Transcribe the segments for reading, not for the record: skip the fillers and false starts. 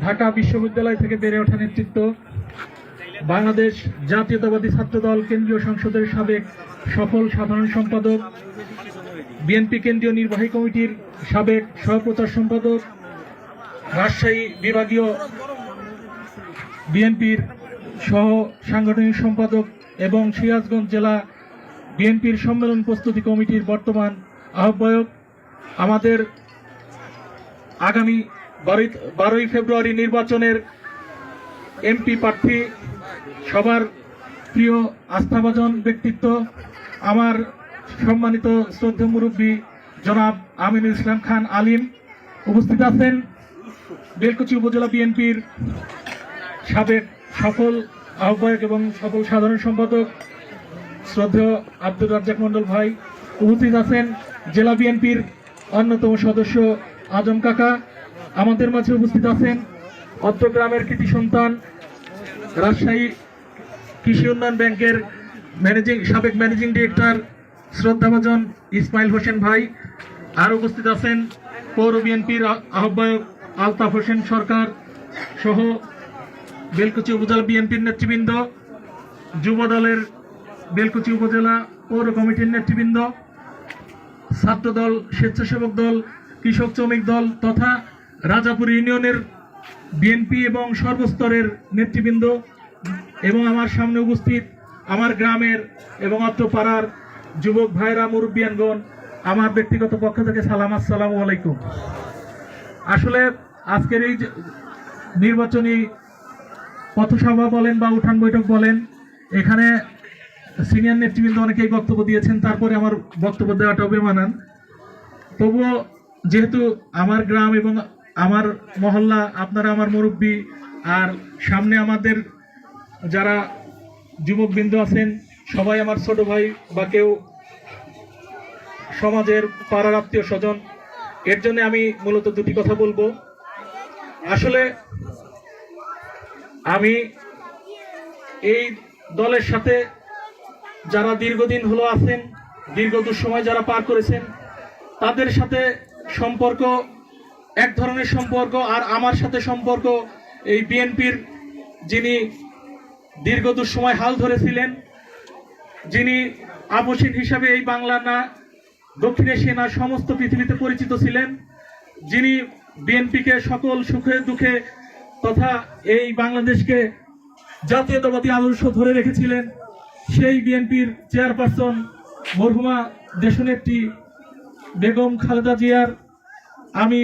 ঢাকা বিশ্ববিদ্যালয় থেকে বেড়ে ওঠা নেতৃত্ব, বাংলাদেশ জাতীয়তাবাদী ছাত্রদল কেন্দ্রীয় সংসদের সাবেক সফল সাধারণ সম্পাদক, বিএনপি কেন্দ্রীয় নির্বাহী কমিটির সাবেক সহপ্রচার সম্পাদক, রাজশাহী বিভাগীয় বিএনপির সহ সাংগঠনিক সম্পাদক এবং সিরাজগঞ্জ জেলা বিএনপির সম্মেলন প্রস্তুতি কমিটির বর্তমান আহ্বায়ক, আমাদের আগামী 12ই ফেব্রুয়ারি নির্বাচনের এমপি প্রার্থী, সবার প্রিয় আস্থাভাজন ব্যক্তিত্ব, আমার সম্মানিত শ্রদ্ধেয় মুরব্বী জনাব আমিনুল ইসলাম খান আলিম, উপস্থিত আছেন বেলকুচি উপজেলা বিএনপির সাবেক সফল আহ্বায়ক এবং সফল সাধারণ সম্পাদক শ্রদ্ধেয় আব্দুর রাজ্জাক মন্ডল ভাই, উপস্থিত আছেন জেলা বিএনপির অন্যতম সদস্য আজম কাকা, আমাদের মাঝে উপস্থিত আছেন অত্র গ্রামের কৃতি সন্তান রাজশাহী কৃষি উন্নয়ন ব্যাংকের সাবেক ম্যানেজিং ডিরেক্টর শ্রদ্ধাভাজন ইসমাইল হোসেন ভাই, আর উপস্থিত আছেন পৌর বিএনপির আহ্বায়ক আলতাফ হোসেন সরকার সহ বেলকুচি উপজেলা বিএনপির নেতৃবৃন্দ, যুব দলের বেলকুচি উপজেলা পৌর কমিটির নেতৃবৃন্দ, ছাত্রদল, স্বেচ্ছাসেবক দল, কৃষক শ্রমিক দল তথা রাজাপুর ইউনিয়নের বিএনপি এবং সর্বস্তরের নেতৃবৃন্দ, এবং আমার সামনে উপস্থিত আমার গ্রামের এবং অত্র পাড়ার যুবক ভাইরা, মুরব্বিয়ানগণ, আমার ব্যক্তিগত পক্ষ থেকে সালাম, আসসালামু আলাইকুম। আসলে আজকের এই নির্বাচনী পথসভা বলেন বা উঠান বৈঠক বলেন, এখানে সিনিয়র নেতৃবৃন্দ অনেকেই বক্তব্য দিয়েছেন, তারপরে আমার বক্তব্য দেওয়াটা বেমানান। তবুও যেহেতু আমার গ্রাম এবং আমার মহল্লা, আপনারা আমার মুরব্বী, আর সামনে আমাদের যারা যুবকবৃন্দ আছেন সবাই আমার ছোট ভাই বা কেউ সমাজের পাড়ার আত্মীয় স্বজন, এর জন্য আমি মূলত দুটি কথা বলবো। আসলে আমি এই দলের সাথে যারা দীর্ঘদিন হলো আছেন, দীর্ঘ দুঃসময় যারা পার করেছেন, তাদের সাথে সম্পর্ক এক ধরনের সম্পর্ক, আর আমার সাথে সম্পর্ক এই বিএনপির যিনি দীর্ঘ দুঃসময় হাল ধরেছিলেন, যিনি আপসীন হিসাবে এই বাংলা না দক্ষিণ এশিয়া না সমস্ত পৃথিবীতে পরিচিত ছিলেন, যিনি বিএনপিকে সকল সুখে দুঃখে তথা এই বাংলাদেশকে জাতীয়তাবাদী আদর্শ ধরে রেখেছিলেন, সেই বিএনপির চেয়ারপারসন মরহুমা দেশনেত্রী বেগম খালেদা জিয়ার আমি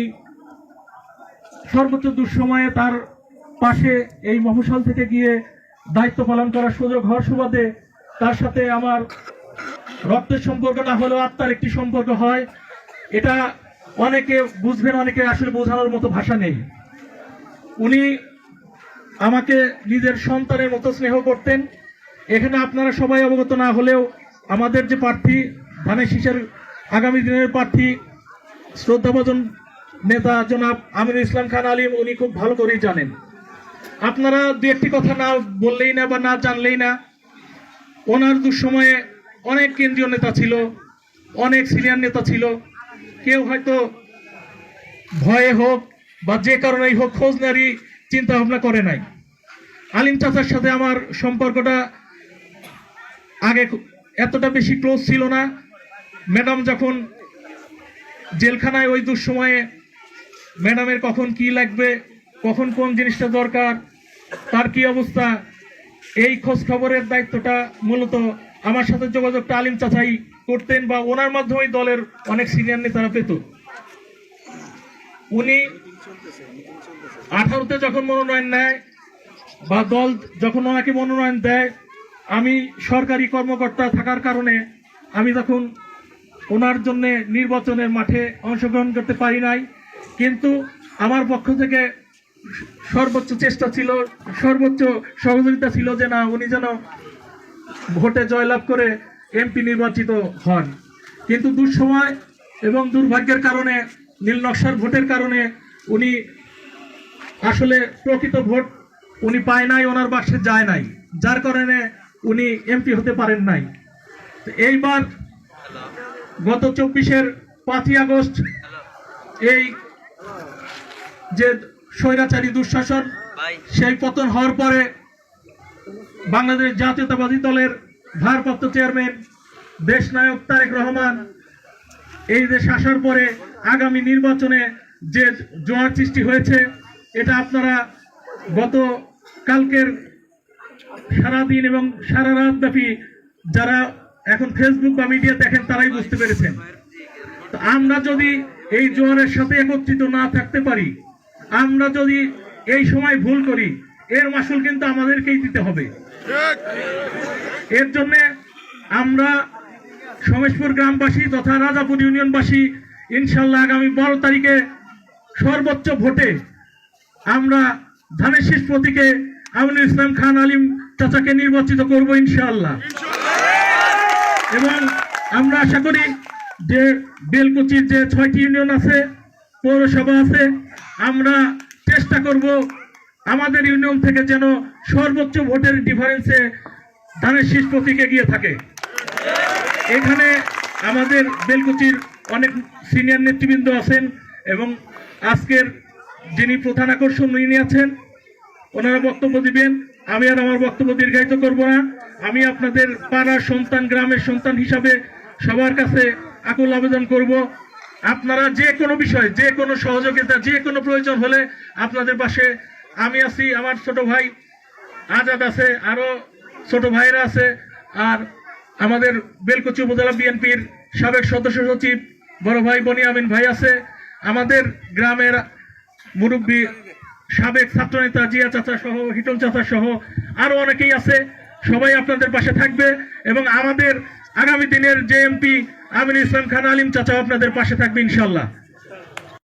সর্বোচ্চ দুঃসময়ে তার পাশে এই মফস্বল থেকে গিয়ে দায়িত্ব পালন করার সুযোগ হওয়ার সুবাদে তার সাথে আমার রক্তের সম্পর্ক না হলেও আত্মার একটি সম্পর্ক হয়। এটা অনেকে বুঝবেন, অনেকে আসলে বোঝানোর মতো ভাষা নেই। উনি আমাকে নিজের সন্তানের মতো স্নেহ করতেন। এখানে আপনারা সবাই অবগত না হলেও আমাদের যে প্রার্থী, ধানের শীষের আগামী দিনের প্রার্থী, শ্রদ্ধাভাজন নেতা জনাব আমিনুল ইসলাম খান আলিম, উনি খুব ভালো করেই জানেন। আপনারা দু একটি কথা না বললেই না বা না জানলেই না, ওনার দুঃসময়ে অনেক কেন্দ্রীয় নেতা ছিল, অনেক সিনিয়র নেতা ছিল, কেউ হয়তো ভয়ে হোক বা যে কারণেই হোক খোঁজ নেওয়ারই চিন্তা ভাবনা করে নাই। আলিম চাচার সাথে আমার সম্পর্কটা আগে এতটা বেশি ক্লোজ ছিল না। ম্যাডাম যখন জেলখানায়, ওই দুঃসময়ে ম্যাডামের কখন কি লাগবে, কখন কোন জিনিসটা দরকার, তার কি অবস্থা, এই খোঁজ খবরের দায়িত্বটা মূলত আমার সাথে যোগাযোগটা আলিম চাচাই করতেন, বা ওনার মাধ্যমে দলের অনেক সিনিয়র নেতারা পেত। উনি 18তে যখন মনোনয়ন নেয় বা দল যখন ওনাকে মনোনয়ন দেয়, আমি সরকারি কর্মকর্তা থাকার কারণে আমি তখন ওনার জন্য নির্বাচনের মাঠে অংশগ্রহণ করতে পারি নাই। কিন্তু আমার পক্ষ থেকে সর্বোচ্চ চেষ্টা ছিল, সর্বোচ্চ সহযোগিতা ছিল যে না, উনি যেন ভোটে জয়লাভ করে এমপি নির্বাচিত হন। কিন্তু দুঃসময় এবং দুর্ভাগ্যের কারণে, নীল নকশার ভোটের কারণে উনি আসলে প্রকৃত ভোট উনি পায় নাই, ওনার বাক্সে যায় নাই, যার কারণে উনি এমপি হতে পারেন নাই। এইবার গত 24-এর 5ই আগস্ট এই যে স্বৈরাচারী দুঃশাসন, সেই পতন হওয়ার পরে বাংলাদেশ জাতীয়তাবাদী দলের ভারপ্রাপ্ত চেয়ারম্যান দেশনায়ক তারেক রহমান এই দেশে আসার পরে আগামী নির্বাচনে যে জোয়ার সৃষ্টি হয়েছে, এটা আপনারা গত কালকের সারাদিন এবং সারা রাত ব্যাপী যারা এখন ফেসবুক বা মিডিয়া দেখেন তারাই বুঝতে পেরেছেন। তো আমরা যদি এই জোয়ারের সাথে একত্রিত না থাকতে পারি, আমরা যদি এই সময় ভুল করি, এর মাসুল কিন্তু আমাদেরকেই দিতে হবে। এর জন্য আমরা সমেশপুর গ্রামবাসী তথা রাজাপুর ইউনিয়নবাসী ইনশাল্লাহ আগামী 12 তারিখে সর্বোচ্চ ভোটে আমরা ধানের শীষ প্রতীকে আমিনুল ইসলাম খান আলিম চাচাকে নির্বাচিত করব ইনশাআল্লাহ। এবং আমরা আশা করি যে বেলকুচির যে 6টি ইউনিয়ন আছে, পৌরসভা আছে, আমরা চেষ্টা করব আমাদের ইউনিয়ন থেকে যেন সর্বোচ্চ ভোটের ডিফারেন্সে ধানের শীষ প্রতীকে গিয়ে থাকে। এখানে আমাদের বেলকুচির অনেক সিনিয়র নেতৃবৃন্দ আছেন এবং আজকের যিনি প্রধান আকর্ষণ উনি আছেন, ওনারা বক্তব্য দিবেন। আমি আর আমার বক্তব্য দীর্ঘায়িত করব না। আমি আপনাদের পাড়ার সন্তান, গ্রামের সন্তান হিসাবে সবার কাছে আকুল আবেদন করব, আপনারা যে কোনো বিষয়, যে কোনো সহযোগিতা, যে কোনো প্রয়োজন হলে আপনাদের পাশে আমি আছি, আমার ছোট ভাই আজাদ আছে, আরো ছোট ভাইরা আছে, আর আমাদের বেলকুচি উপজেলা বিএনপির সাবেক সদস্য সচিব বড় ভাই বনিয়ামিন ভাই আছে, আমাদের গ্রামের মুরব্বী সাবেক ছাত্রনেতা জিয়া চাচা সহ, হিটল চাচা সহ আরো অনেকেই আছে। সবাই আপনাদের পাশে থাকবে এবং আমাদের আগামী দিনের যে এমপি আমিনুল ইসলাম খান আলিম চাচা আপনাদের পাশে থাকবে ইনশাল্লাহ।